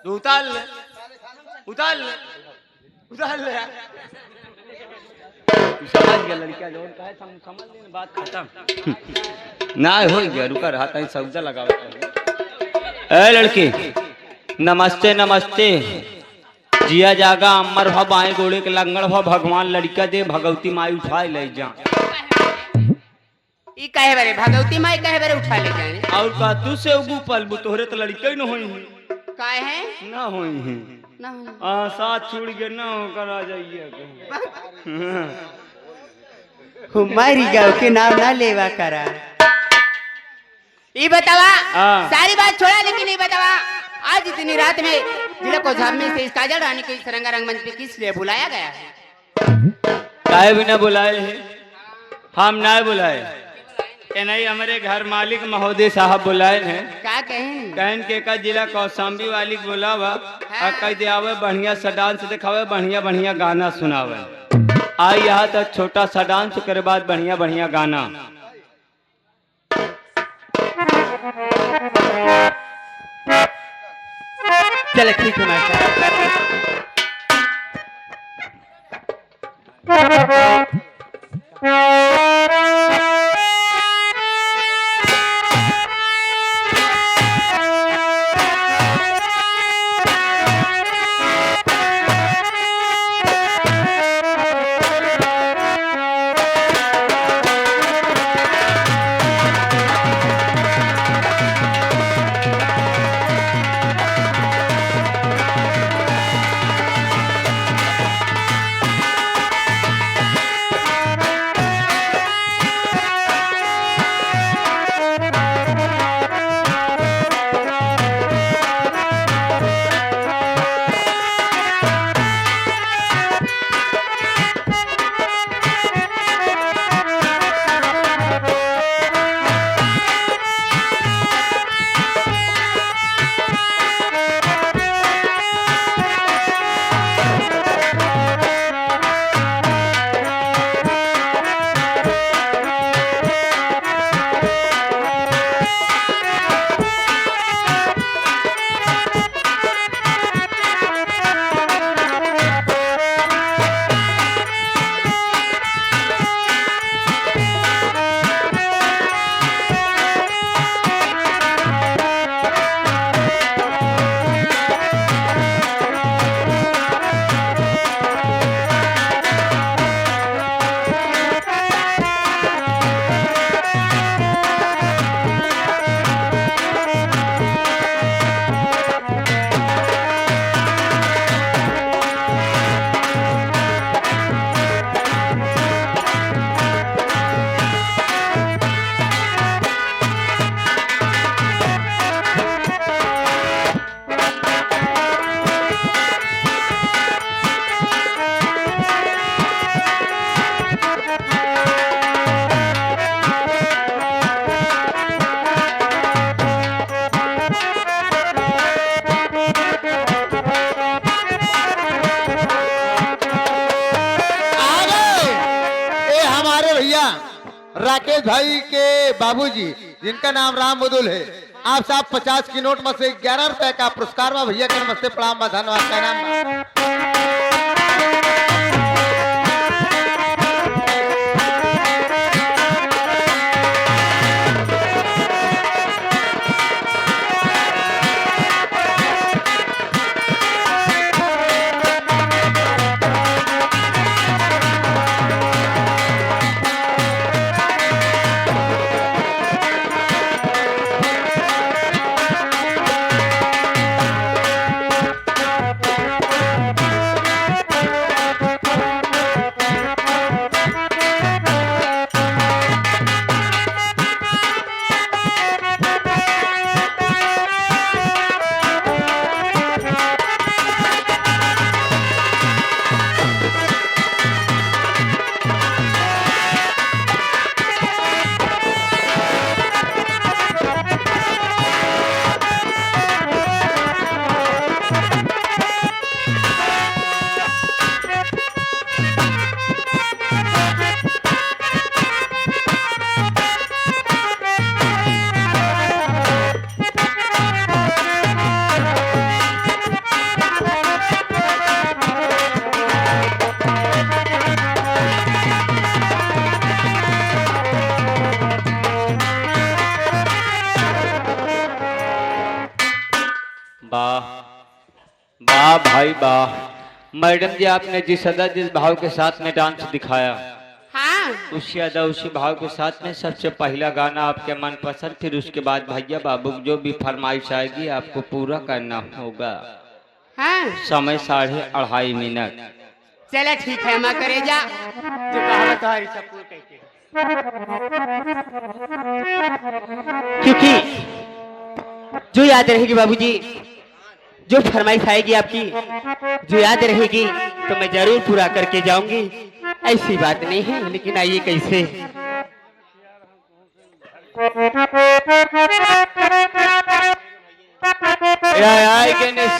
तो उतार ले उतार ले उतार ले समझ गया लड़का जो कहे समझ लेना बात खत्म ना हो गया रुका रहा कहीं सब्जा लगा ए लड़की नमस्ते नमस्ते जिया जागा अमर भ बाएं गोड़े के लंगड़ भ भगवान लड़का दे भगवती माई उठाए ले जा ई कहे बारे भगवती माई कहे बारे उठा ले जाए और का तू से उगू पलबू तोहरे तो लड़का ही न होई काहे है ना होई है ना आ साथ छूट गए ना करा जाइए हमारी गाँव के नाम ना लेवा करा ये बतावा सारी बात छोड़ा लेकिन ये बतावा आज इतनी रात में जिला को झामी से इस काजल रानी को इस रंगा रंगमंच पे किस लिए बुलाया गया है काहे भी ना बुलाए हैं हम ना बुलाए ये नहीं हमारे घर मालिक महोदय साहब बुलाए हैं क्या कहें कहन के का जिला कौशाम्बी वाली बुलावा और कह दे आवे बढ़िया सा डांस दिखावे बढ़िया बढ़िया गाना सुनावे आई यहाँ तक छोटा सा डांस करे बाद बढ़िया बढ़िया गाना चलो ठीक है मास्टर राकेश भाई के बाबूजी जिनका नाम राम बदुल है आप साहब 50 की नोट में से 11 रुपए का पुरस्कार में भैया के नमस्ते प्रणाम धन्यवाद का नाम वाह वाह भाई वाह। मैडम जी आपने जिस अदा जिस भाव के साथ में डांस दिखाया, हाँ उसी अदा उसी भाव के साथ में सबसे पहला गाना आपके मन पसंद, फिर उसके बाद भैया बाबू जो भी फरमाइश आएगी आपको पूरा करना होगा। हाँ समय 2:30 मिनट। चलो ठीक है माँ करे जा जो कहावत तुम्हारी सब पूरी कहती है। क्योंकि जो याद रहेगी बाबूजी, जो फरमाइश आएगी आपकी जो याद रहेगी तो मैं जरूर पूरा करके जाऊंगी। ऐसी बात नहीं है, लेकिन आइए कैसे।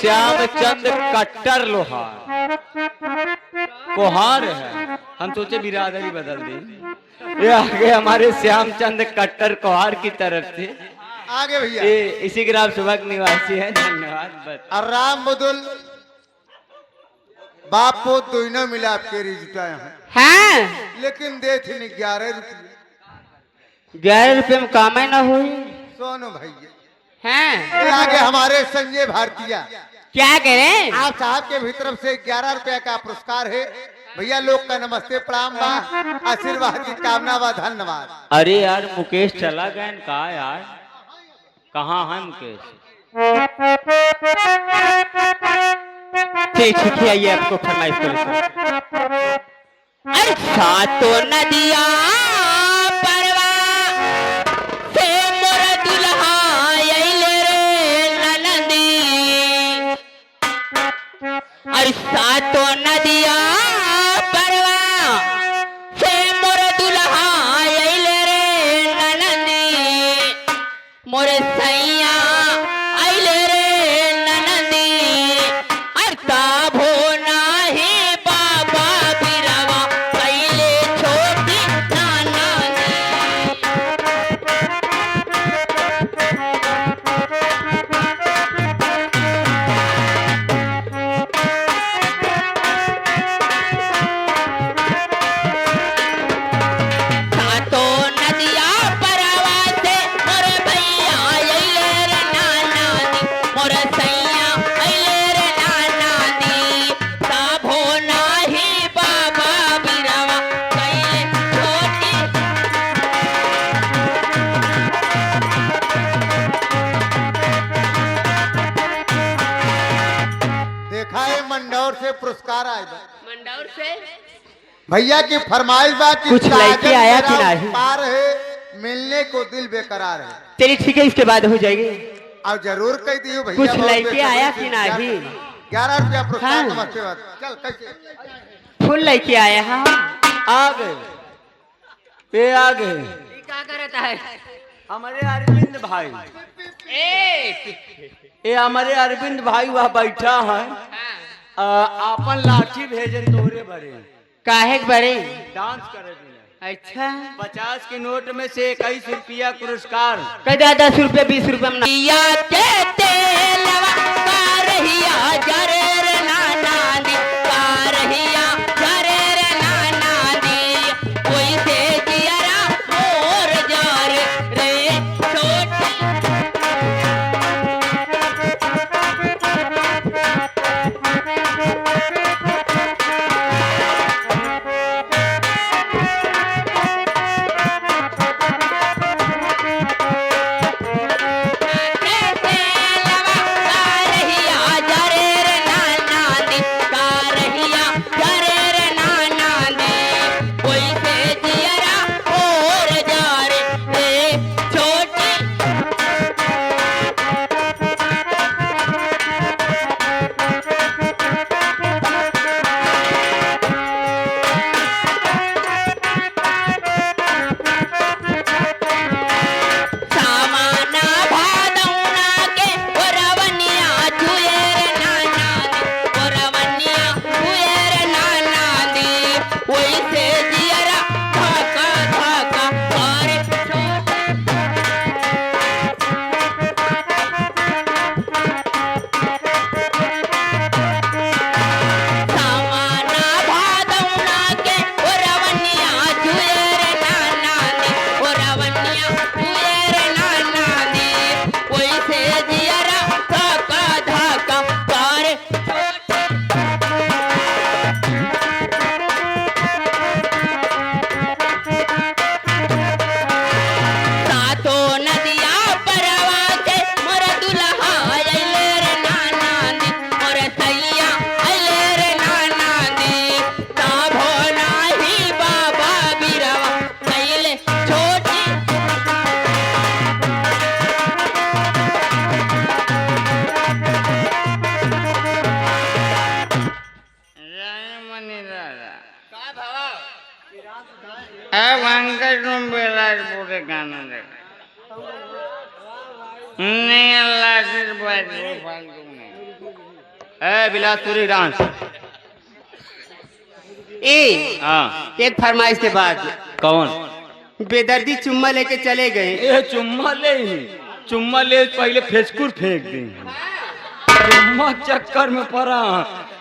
श्यामचंद कट्टर लोहार कोहार है, हम सोचे बिरादरी बदल दी। ये आगे हमारे श्यामचंद कट्टर कोहार की तरफ से आगे भैया ये इसी ग्राम सुबह निवासी है। धन्यवाद बस। और राम बदुल बाप को दोनों मिला आपके रिजटा यहाँ, हाँ लेकिन दे थी 11 रुपये। 11 रुपये में काम ही ना हुई। सोनू भैया हाँ ये आगे हमारे संजय भारतीय क्या करें। आप साहब के भी तरफ से 11 रुपया का पुरस्कार है। भैया लोग का नमस्ते प्रणाम बा, आशीर्वाद की कामना बा, धन्यवाद। अरे यार मुकेश चला गया कहा यार, कहाँ है मुकेश? ठीक है आइए आपको फरमाइश करो। अच्छा तो नदिया परवा से मोर दुल्हा अइले रे ननदी। ऐसा तो नदिया परवा से मोर दुल्हा अइले रे ननदी। मोर सैया अइले रे ननदी। अरता भो नाही बाबा बिरवा कैले छोटी नानी। सातो नदिया परवा से मोर भैया अइले रे नानी। मोर सैया अइले रे नानी। साभो नाही बाबा बिरवा कैले छोटी। देखा है मंडौर से पुरस्कार आए बा। मंडौर से भैया की फरमाइश बा कि कुछ लड़की साजन आया कि मेरा नहीं? पार है, मिलने को दिल बेकरार है। चलिए ठीक है, इसके बाद हो जाएगी। अब जरूर कह दी भैया कुछ बहुत लड़के बेसब्री आया से कि नहीं? 11 रुपया पुरस्कार। हाँ। नमस्ते बात चल कैसे फूल लेके आए। हाँ आ गए पे आ गए क्या करता है? हमारे अरविंद भाई। ये हमारे अरविंद भाई वह बैठा है, आपन लाठी भेजन तोरे बड़े काहे के बड़े? डांस करे बिना। अच्छा 50 के नोट में से 21 रुपया पुरस्कार। कदा 10 रुपये 20 रुपये में या के तेलवा कारहिया जरे रे नाना दी। कारहिया जरे रे नाना दी। कोई से जियरा मोर जार रे छोटी। के तेलवा कारहिया जरे अब अंकल तुम बिलासपुर गाना देखा नहीं अल्लाह से बैठो फालतू में। ए बिलासपुरी डांस। ए हाँ एक फरमाइश के बाद कौन? बेदर्दी चुम्मा लेके चले गए। ये चुम्मा ले पहले फेसकुर फेंक दी। चुम्मा चक्कर में पड़ा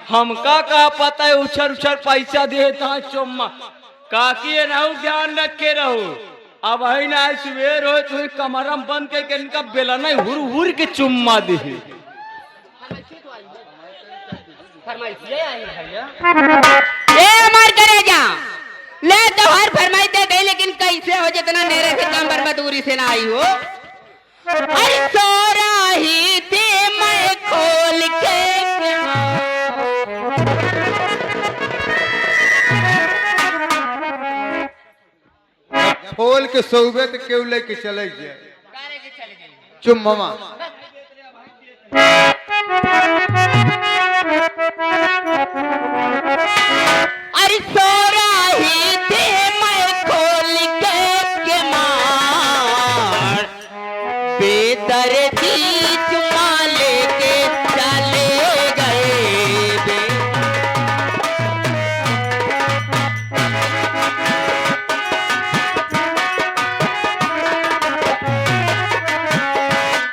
हमका का पता है उछर उछर पैसा देता चुम्मा काकी ना ध्यान रख के रहो। अब है ना सवेर हो तो कमरम बंद के इनका बेला नहीं हुर हुर के चुम्मा दे। ए हमार करेगा ले तो हर फरमाई दे गई लेकिन कैसे हो जितना नेरे से कम बर्मदूरी से ना आई हो। अरे सोरा ही थी मैं खोल के खोल के सौबे तो केहू लेके चले गए चुम्मा। अरे सोरा ही थी मैं खोल के मार बेदर्दी चुम्मा लेके चले गए।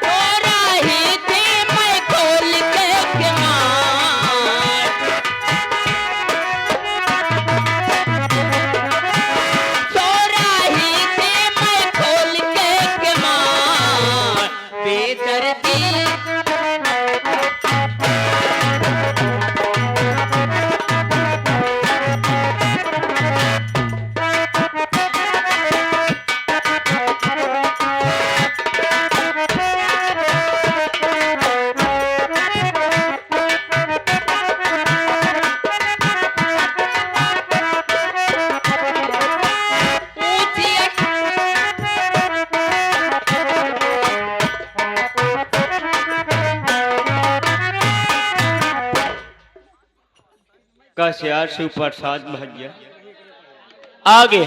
सोरा ही थी मैं खोल के मार सोरा ही थी मैं खोल के मार बेदर्दी ऊंची कस यार शिव प्रसाद भैया आगे।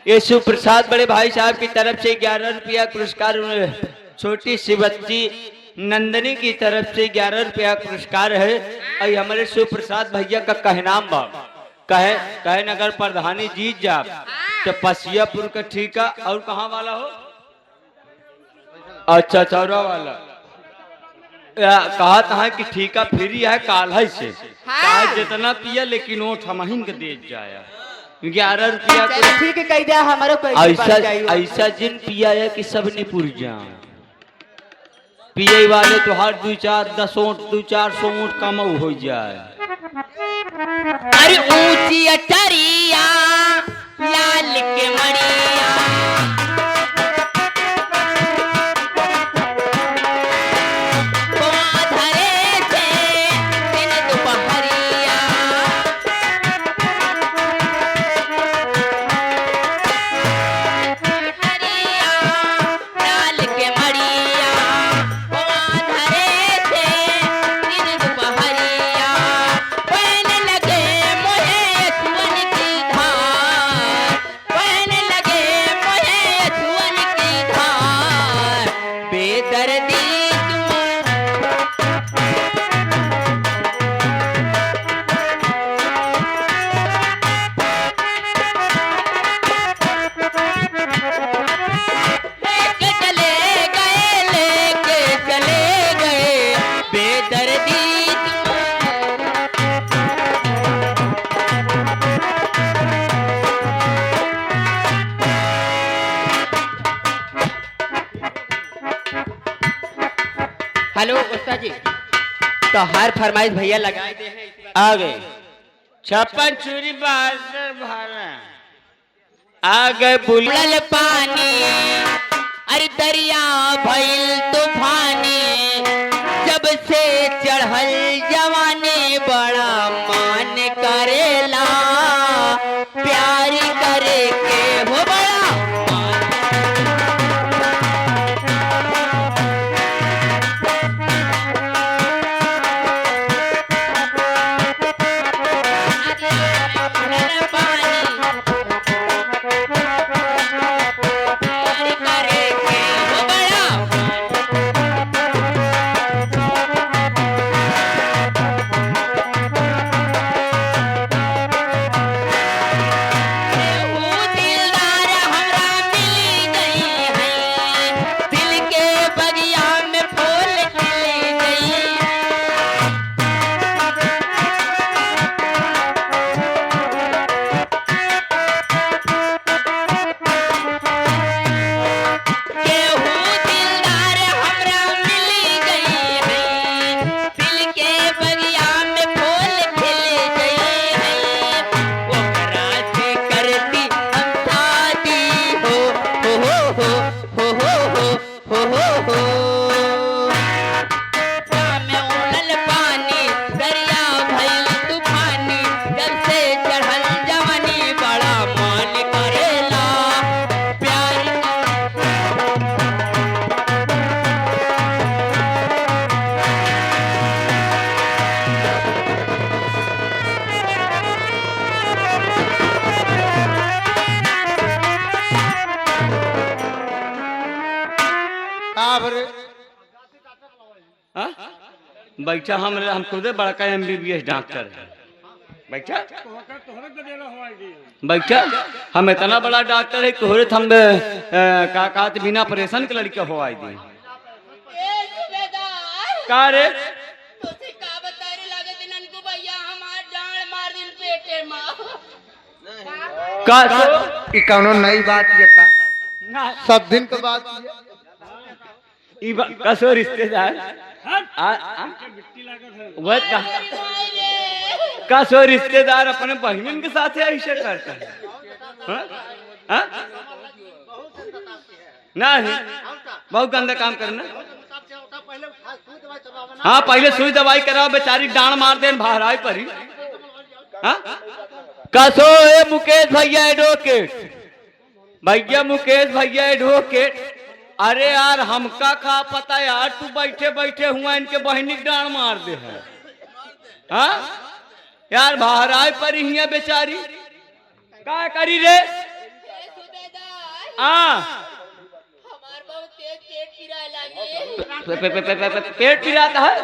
ये शिव प्रसाद बड़े भाई साहब की तरफ से 11 रुपया पुरस्कार छोटी सी बच्ची नंदनी की तरफ से 11 रुपया पुरस्कार है। और हमारे शिव प्रसाद भैया का कहनाम बा कहे नगर प्रधानी जीत जा तो पसियापुर का ठीका और कहाँ वाला हो। अच्छा चौरा वाला कहा था कि ठीका फ्री है काल से हाँ। जितना पिया लेकिन ओठ हम के दे जाया 11 रुपया चलो ठीक है कह दिया हमारे को ऐसा ऐसा जिन पिया है कि सब निपुर जाए पिए वाले तो हर 2-4 ओंठ 2-400 ओंठ कम हो जाए। अरे ऊंची अटरिया लाल के मरिया कुआं धरे से दिन दोपहरिया हरिया लाल के मरिया कुआं धरे से दिन दोपहरिया पहन लगे मोहे यशवन की धार पहन लगे मोहे यशवन की धार बेदर्दी लेके चले गए बेदर्दी हेलो उस्ताद जी तो हर फरमाइश भैया लगाए दे हैं आ गए 56 चूरी 72 भारा आ गए बुलल पानी अरे दरिया भइल तूफानी जब से चढ़ल जवानी बड़ा मान करेला प्यार करे के हो बड़ा बुलल पानी बैठा हम खुदे बड़का MBBS डॉक्टर है। बैठा बैठा हम इतना बड़ा डॉक्टर है तोहरे हम का कहते बिना ऑपरेशन के लड़के हो आई दी ए सूबेदार का रे तुझे का बता रे लागत ननकू भैया हमार डांड मार दिन पेटे मां का तो ई कौनो नई बात ये था ना सब दिन के बाद ये। कसो रिश्तेदार वह कसो रिश्तेदार अपने बहन के साथ ऐसे करता है हाँ? नहीं बहुत गंदा काम करना। हाँ पहले सुई दवाई कराओ बेचारी डांड मार दे बाहर आई परी। हाँ कसो ए मुकेश भैया एडवोकेट भैया मुकेश भैया एडवोकेट। अरे यार हमका खा पता यार तू बैठे बैठे हुआ इनके बहनी डांड मार दे है। हाँ यार बाहर आए पर ही बेचारी क्या करी रे। सूबेदार हाँ हमार बहुत तेज पेट पिराए लागे पेट पिराता है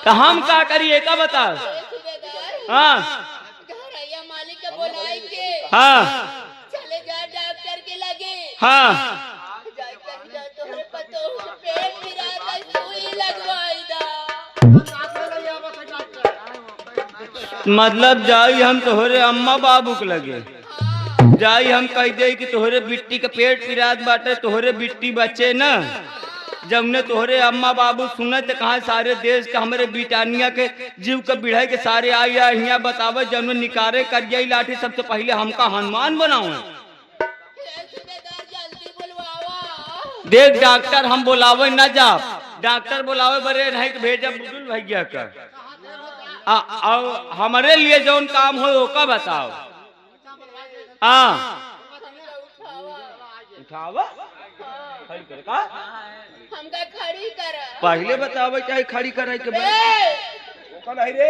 तो हम क्या करिए का बता। सूबेदार हाँ घरैया मालिक के बुलाई के हाँ चले जा डॉक्टर के लगे हाँ डॉक्टर जा तोहरे पतो पेट पिराता सुई लगवाई दा। मतलब जाई हम तोहरे अम्मा बाबू के लगे जाई हम कह दे कि तोहरे बिट्टी के पेट पिरात बाटे तोहरे बिट्टी बच्चे न जब ने तोहरे अम्मा बाबू सुने तो कहा सारे देश के हमारे बिटानिया के जीव के बिढ़ाई के सारे आई यहाँ बतावे जब ने निकारे करिए लाठी सबसे पहले हमका हनुमान बनाओ। सूबेदार जल्दी बुलवावा। देख डॉक्टर हम बुलावे न जा डॉक्टर बुलावे बरे नहीं तो भेजा बुजुल भैया का हमारे लिए जौन काम हो ओका बताओ। हाँ उठावा खड़ी करे का हमका खड़ी कर पहले बतावे चाहे खड़ी करे के बाद होगा नहीं रे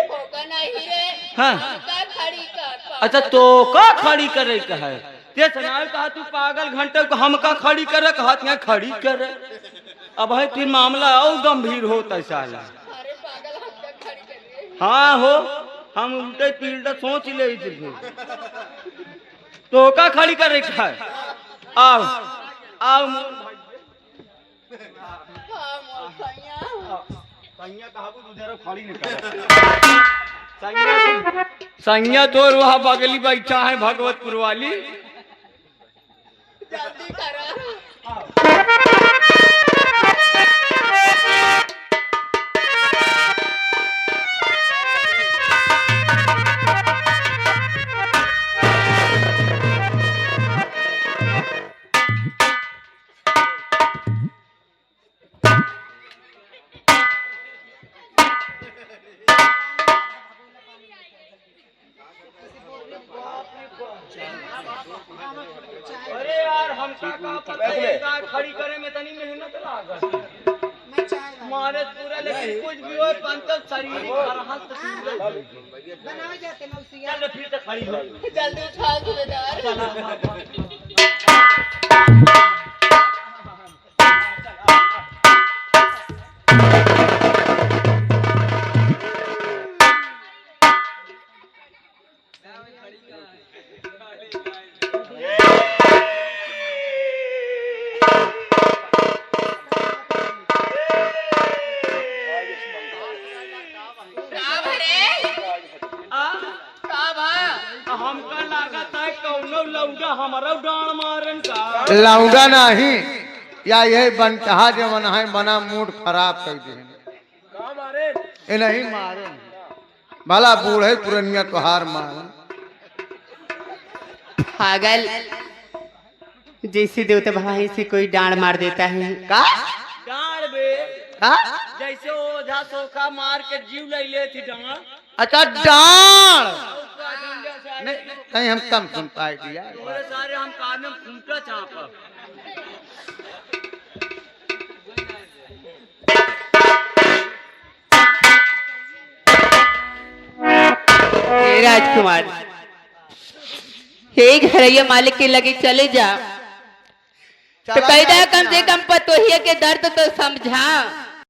हाँ हमका खड़ी कर। अच्छा तो का खड़ी करे का है ते सुनाए कहा तू पागल घंटे को हमका खड़ी करे कहा यहाँ खड़ी करे अब है फिर मामला और गंभीर होता साला। अरे पागल हमका खड़ी कर। हाँ हो हम उल्टे पील्टा सोच ले तो का खड़ी करे का है आओ आओ संज्ञा तो वहाँ बगली बैठा है भगवतपुर वाली जल्दी करो। अरे यार हम खड़ी करे में तनी मेहनत लागत मारे पूरा लेकिन कुछ भी हो पंचल शरीर चल फिर से खड़ी हो जल्दी उठा सूबेदार। हमका लागत है कौनो लौंडा हमारा डांड मारन का लौंडा नहीं या यही बनचाहा जो बना है बना मूड खराब कर दे ये नहीं मारे भला बूढ़े पुरनिया तुहार मारे पागल जैसे देवता भाई से कोई डांड मार देता है का डांड बे का जैसे ओझा सोखा मार के जीव ले ले थी डांड अच्छा डांड नहीं हम कम सुन पाए दिया पूरे सारे हम कान में फूटा चापा राजकुमार हे घरैया मालिक के लगे चले जा तो कैदा कम से कम पतोहिया के दर्द तो समझा।